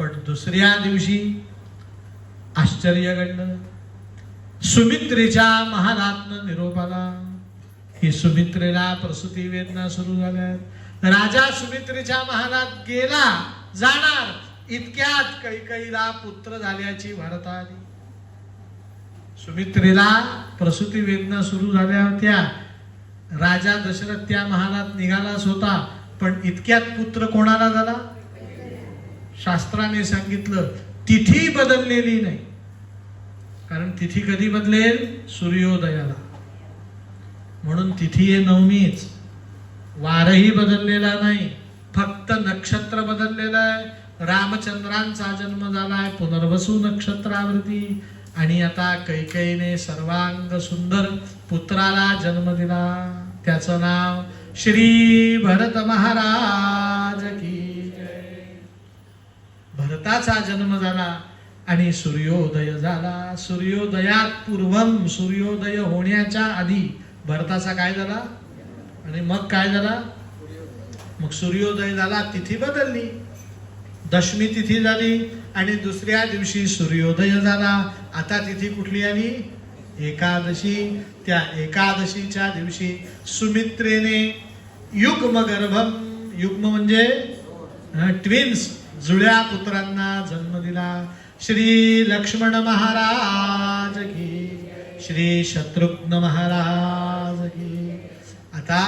पण दुसऱ्या दिवशी आश्चर्य घडलं. सुमित्रेच्या महालातनं निरोप आला की सुमित्रेला प्रसूती वेदना सुरू झाल्या. राजा सुमित्रेच्या महालात गेला जाणार इतक्यात कैकेयीला पुत्र झाल्याची वार्ता आली. सुमित्रेला प्रसूती वेदना सुरू झाल्या होत्या. राजा दशरथ त्या महालात निघालाच होता, पण इतक्यात पुत्र कोणाला झाला? शास्त्राने सांगितलं तिथी बदललेली नाही, कारण तिथी कधी बदलेल? सूर्योदयाला. म्हणून तिथी आहे नवमीच. वारही बदललेला नाही, फक्त नक्षत्र बदललेलं आहे. रामचंद्रांचा जन्म झालाय पुनर्वसू नक्षत्रावरती, आणि आता कैकेयीने सर्वांग सुंदर पुत्राला जन्म दिला. त्याचं नाव श्री भरत महाराज की जय. भरताचा जन्म झाला आणि सूर्योदय झाला. सूर्योदयात पूर्वम, सूर्योदय होण्याच्या आधी भरताचा काय झाला आणि मग काय झाला? मग सूर्योदय झाला, तिथी बदलली, दशमी तिथी झाली आणि दुसऱ्या दिवशी सूर्योदय झाला. आता तिथी कुठली आली? एकादशी. त्या एकादशीच्या दिवशी सुमित्रेने युग्म गर्भम, युग्म म्हणजे ट्विन्स, जुळ्या पुत्रांना जन्म दिला. श्री लक्ष्मण महाराज की, श्री शत्रुघ्न महाराज की. आता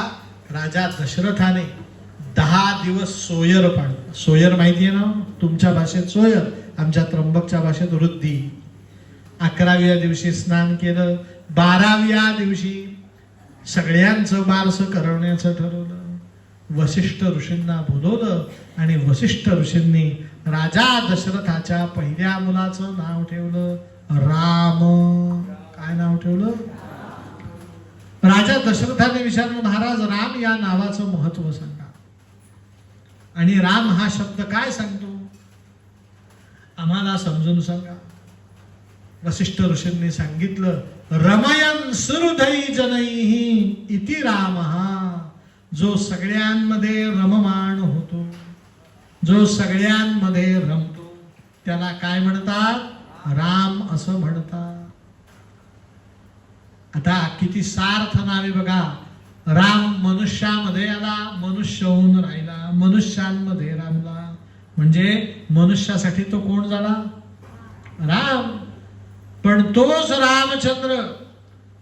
राजा दशरथाने 10 दिवस सोयर पाळलं. सोयर माहिती आहे ना तुमच्या भाषेत? सोयर, आमच्या त्र्यंबकच्या भाषेत वृद्धी. 11व्या दिवशी स्नान केलं. 12व्या दिवशी सगळ्यांचं बारसं करवण्याचं ठरवलं. वसिष्ठ ऋषींना बोलवलं आणि वसिष्ठ ऋषींनी राजा दशरथाच्या पहिल्या मुलाचं नाव ठेवलं राम. काय नाव ठेवलं? राजा दशरथाने विचारलं, महाराज राम या नावाचं महत्व सांगा. आणि राम हा शब्द काय सांगतो आम्हाला समजून सांगा. वसिष्ठ ऋषींनी सांगितलं, रमयन सुहृदई जनैहि इति रामः. जो सगळ्यांमध्ये रममाण होतो, जो सगळ्यांमध्ये रमतो, त्याला काय म्हणतात? राम असं म्हणतात. आता किती सार्थ नावे बघा. राम मनुष्यामध्ये आला, मनुष्य होऊन राहिला, मनुष्यांमध्ये रामला. म्हणजे मनुष्यासाठी तो कोण झाला? राम. पण तोच रामचंद्र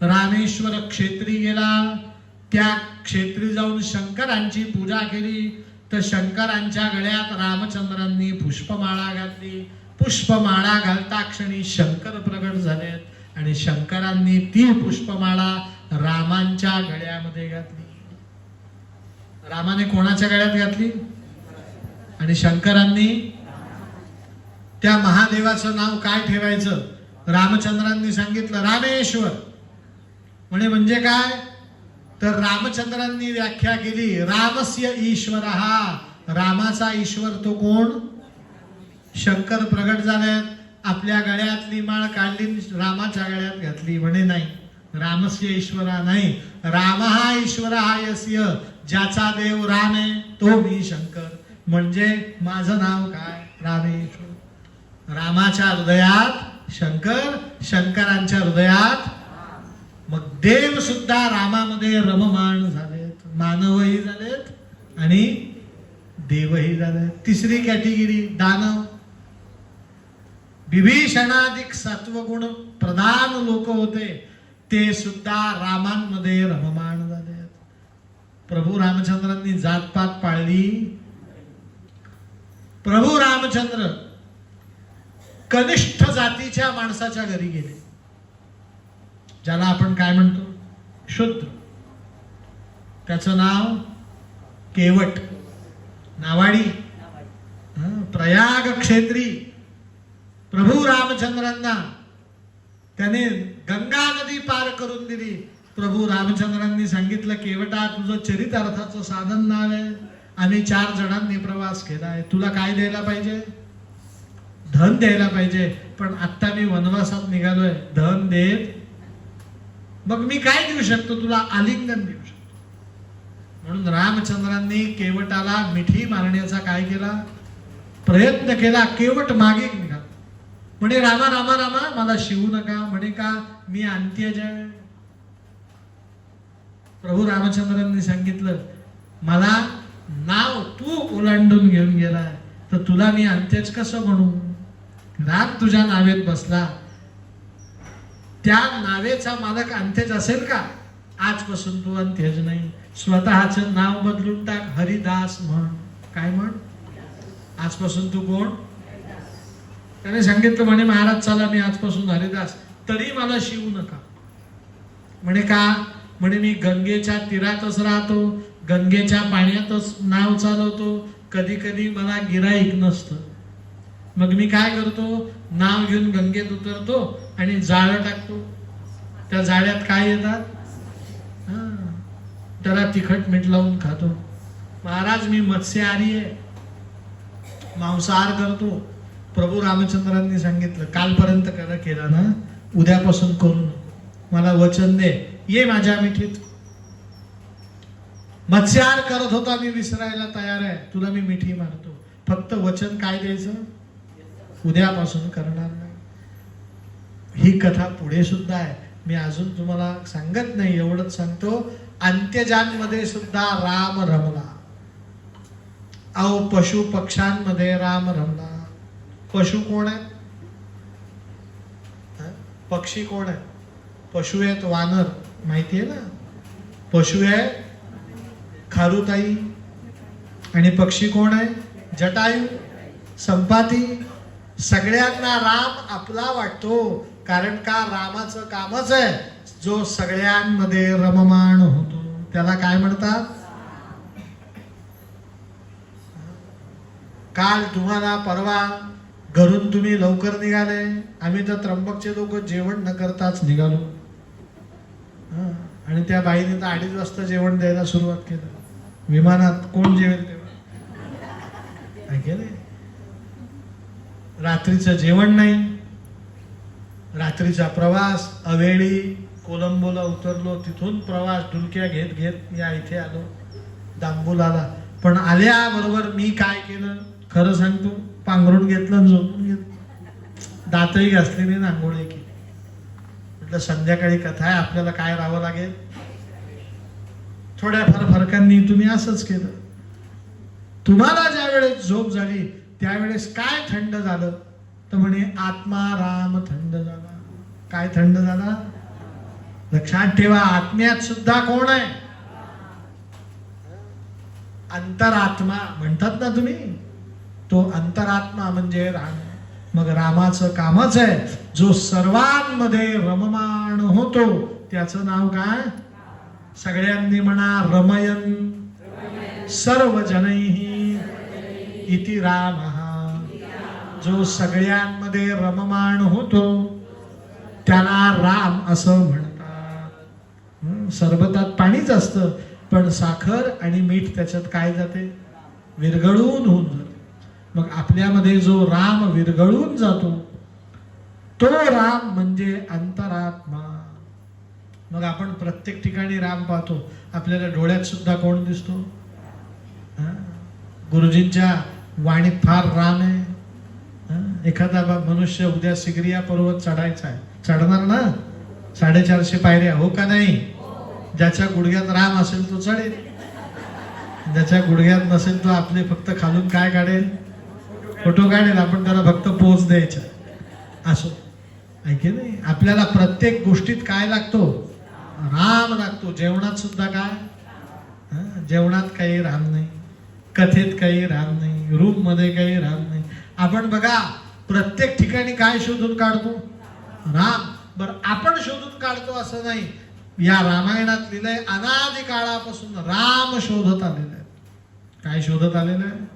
रामेश्वर क्षेत्री गेला. त्या क्षेत्री जाऊन शंकरांची पूजा केली, तर शंकरांच्या गळ्यात रामचंद्रांनी पुष्पमाळा घातली. पुष्पमाळा घालता क्षणी शंकर प्रगट झालेत आणि शंकरांनी ती पुष्पमाळा रामांच्या गळ्यामध्ये घातली. रामाने कोणाच्या गळ्यात घातली? आणि शंकरांनी त्या महादेवाचं नाव काय ठेवायचं? रामचंद्रांनी सांगितलं रामेश्वर. म्हणजे काय? तर रामचंद्रांनी व्याख्या केली, रामस्य ईश्वर हा. रामाचा ईश्वर तो कोण? शंकर प्रगट झाल्यात. आपल्या गळ्यातली माळ काढली, रामाच्या गळ्यात घातली. म्हणे नाही, रामस्य ईश्वरा नाही, राम हा ईश्वर हा यस्य. ज्याचा देव राम आहे तो मी शंकर. म्हणजे माझं नाव काय? रामेश्वर. रामाच्या हृदयात शंकर, शंकरांच्या हृदयात. मग देव सुद्धा रामामध्ये रममाण झालेत, मानवही झालेत आणि देवही झालेत. तिसरी कॅटेगरी दानव. विभीषणाधिक सत्वगुण प्रधान लोक होते, ते सुद्धा रामांमध्ये रममाण झालेत. प्रभू रामचंद्रांनी जातपात पाळली. प्रभू रामचंद्र कनिष्ठ जातीच्या माणसाच्या घरी गेले, ज्याला आपण काय म्हणतो? शूद्र. त्याचं नाव केवट, नावाडी. प्रयाग क्षेत्री. प्रभू रामचंद्रांना त्याने गंगा नदी पार करून दिली. प्रभू रामचंद्रांनी सांगितलं, केवटा तुझं चरितार्थाचं साधन नाव आहे, आम्ही 4 जणांनी प्रवास केलाय, तुला काय द्यायला पाहिजे? धन द्यायला पाहिजे. पण आता मी वनवासात निघालोय, धन देत मग मी काय देऊ शकतो तुला? आलिंगन देऊ शकतो. म्हणून रामचंद्रांनी केवटाला मिठी मारण्याचा काय केला? प्रयत्न केला, केवट मागे निघाला. म्हणे रामा रामा रामा मला शिवू नका. म्हणे का? मी अंत्यज आहे. प्रभू रामचंद्रांनी सांगितलं, मला नाव तू ओलांडून घेऊन गेलाय तर तुला मी अंत्यज कसं म्हणू? राम तुझ्या नावेत बसला, त्या नावेचा मालक अंत्यज असेल का? आजपासून तू अंत्यज नाही, स्वतःचं नाव बदलून टाक, हरिदास म्हण. काय म्हण? आजपासून तू कोण? त्याने सांगितलं, म्हणे महाराज चला मी आजपासून हरिदास, तरी मला शिवू नका. म्हणे का? म्हणे मी गंगेच्या तीरातच राहतो, गंगेच्या पाण्यातच नाव चालवतो, कधी कधी मला गिराईक नसतं. मग मी काय करतो? नाव घेऊन गंगेत उतरतो आणि जाळं टाकतो. त्या जाळ्यात काय येतात? त्याला तिखट मीठ लावून खातो. महाराज मी मत्स्यहारी आहे, मांसाहार करतो. प्रभू रामचंद्रांनी सांगितलं, कालपर्यंत केला ना, उद्यापासून करू नको. मला वचन दे, ये माझ्या मिठीत. मत्स्यहार करत होता मी, विसरायला तयार आहे, तुला मी मिठी मारतो. फक्त वचन काय द्यायचं? उद्यापासून करणार नाही. ही कथा पुढे सुद्धा आहे, मी अजून तुम्हाला सांगत नाही, एवढंच सांगतो. अंत्यजांमध्ये सुद्धा राम रमला. अहो पशु पक्ष्यांमध्ये राम रमला. पशु कोण आहे? पक्षी कोण आहे? पशु आहेत वानर, माहिती आहे ना. पशु आहे खारुताई, आणि पक्षी कोण आहे? जटायू, संपाती. सगळ्यांना राम आपला वाटतो, कारण का? रामाचं कामच आहे जो सगळ्यांमध्ये रममाण होतो. त्याला काय म्हणतात? काल तुम्हाला परवा घरून तुम्ही लवकर निघाले, आम्ही तर त्र्यंबकचे लोक जेवण न करताच निघालो. आणि त्या बाईने तर 2:30 वाजता जेवण द्यायला सुरुवात केलं. विमानात कोण जेवेल तेव्हा? रात्रीचं जेवण नाही, रात्रीचा प्रवास, अवेळी कोलंबोला उतरलो, तिथून प्रवास डुलक्या घेत घेत या इथे आलो दांबुलाला. पण आल्याबरोबर मी काय केलं खरं सांगतो? पांघरून घेतलं आणि झोपून घेतलं. दातही घासली नाही, आंघोळी केली. म्हटलं संध्याकाळी कथा आहे, आपल्याला काय राहावं लागेल. थोड्याफार फरकांनी तुम्ही असंच केलं. तुम्हाला ज्या वेळेस झोप झाली त्यावेळेस काय थंड झालं? तर म्हणे आत्मा राम थंड झाला. काय थंड झाला? लक्षात ठेवा, आत्म्यात सुद्धा कोण आहे? अंतरात्मा म्हणतात ना तुम्ही, तो अंतरात्मा म्हणजे राम. मग रामाचं कामच आहे, जो सर्वांमध्ये रममाण होतो त्याचं नाव काय? सगळ्यांनी म्हणा, रमयन सर्व जनैहि इति रामः. जो सगळ्यांमध्ये रममाण होतो त्याला राम असं म्हणतात. सरबतात पाणीच असतं, पण साखर आणि मीठ त्याच्यात काय जाते? विरघळून होऊन जाते. मग आपल्यामध्ये जो राम विरघळून जातो तो राम म्हणजे अंतरात्मा. मग आपण प्रत्येक ठिकाणी राम पाहतो. आपल्याला डोळ्यात सुद्धा कोण दिसतो? गुरुजींच्या वाणीत फार राम आहे. एखादा मनुष्य उद्या सिगरिया पर्वत चढायचा आहे, चढणार ना? 450 पायऱ्या, हो का नाही? ज्याच्या गुडघ्यात राम असेल तो चढेल, ज्याच्या गुडघ्यात नसेल तो आपले फक्त खालून काय काढेल? फोटो काढेल. आपण त्याला फक्त पोच द्यायचा. असो, ऐके नाही. आपल्याला प्रत्येक गोष्टीत काय लागतो? राम लागतो. जेवणात सुद्धा काय? जेवणात काही राम नाही, कथेत काही राम नाही, रूम मध्ये काही राम नाही. आपण बघा प्रत्येक ठिकाणी काय शोधून काढतो? राम. बरं, आपण शोधून काढतो असं नाही. या रामायणात लिहिलंय, अनादि काळापासून राम शोधत आलेला आहे. काय शोधत आलेलं आहे?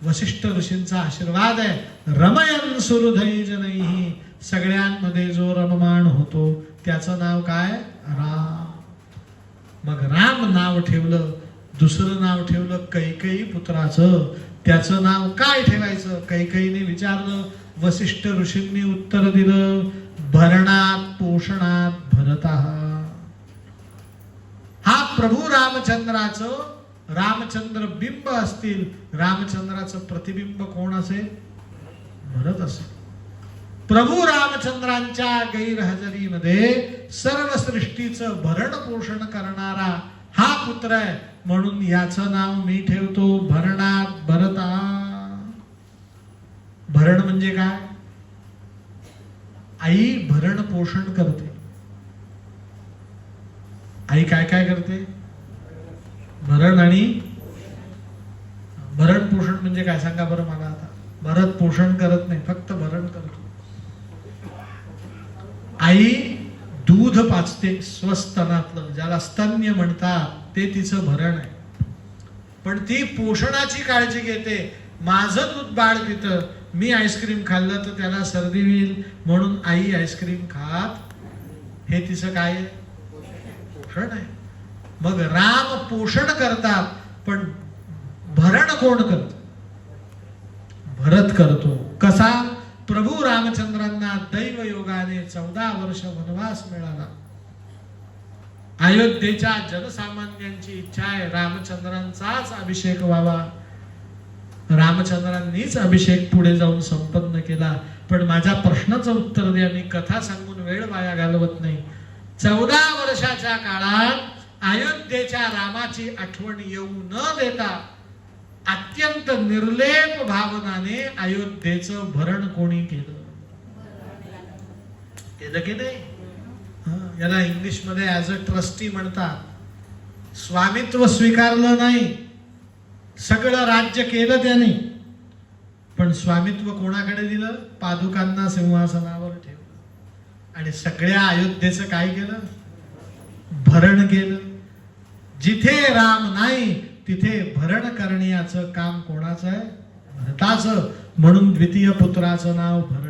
वसिष्ठ ऋषींचा आशीर्वाद आहे. रमयन सुहृदय जनैहि. सगळ्यांमध्ये जो रममाण होतो त्याचं नाव काय? राम. मग राम नाव ठेवलं. दुसरं नाव ठेवलं कैकेयी पुत्राचं. त्याचं नाव काय ठेवायचं? कैकेयीने विचारलं. वसिष्ठ ऋषींनी उत्तर दिलं, भरणात पोषणात भरतः. हा प्रभू रामचंद्राचं रामचंद्र बिंब असतील, रामचंद्राचं प्रतिबिंब कोण असेल? भरत असेल. प्रभू रामचंद्रांच्या गैरहजेरीमध्ये सर्व सृष्टीचं भरण पोषण करणारा हा पुत्र आहे, म्हणून याचं नाव मी ठेवतो भरणात भरता. भरण म्हणजे काय? आई भरण पोषण करते. आई काय काय करते? भरण आणि भरण पोषण म्हणजे काय सांगा बरं मला आता. भरत पोषण करत नाही, फक्त भरण करतो. आई दूध पाजते स्वस्तनातलं, ज्याला स्तन्य म्हणतात, ते तिचं भरण आहे. पण ती पोषणाची काळजी घेते. माझं दूध बाळ पितं, मी आईस्क्रीम खाल्लं तर त्याला सर्दी होईल म्हणून आई आईस्क्रीम खात, हे तिचं काय आहे? पोषण आहे. मग राम पोषण करतात, पण भरण कोण करत? भरत करतो. कसा? प्रभू रामचंद्रांना दैवयोगाने 14 वर्ष वनवास मिळाला. अयोध्येच्या जनसामान्यांची इच्छा आहे रामचंद्रांचाच अभिषेक व्हावा. रामचंद्रांनीच अभिषेक पुढे जाऊन संपन्न केला. पण माझ्या प्रश्नाचं उत्तर द्या, मी कथा सांगून वेळ वाया घालवत नाही. 14 वर्षाच्या काळात अयोध्येच्या रामाची आठवण येऊ न देता अत्यंत निर्लेप भावनाने अयोध्येचं भरण कोणी केलं? केलं की नाही? याला इंग्लिश मध्ये ऍज अ ट्रस्टी म्हणतात. स्वामित्व स्वीकारलं नाही, सगळं राज्य केलं त्याने, पण स्वामित्व कोणाकडे दिलं? पादुकांना सिंहासनावर ठेवलं. आणि सगळ्या अयोध्येचं काय केलं? भरण केलं. जिथे राम नाही तिथे भरण करण्याचं काम कोणाचं आहे? भरताचं. म्हणून द्वितीय पुत्राचं नाव भरत.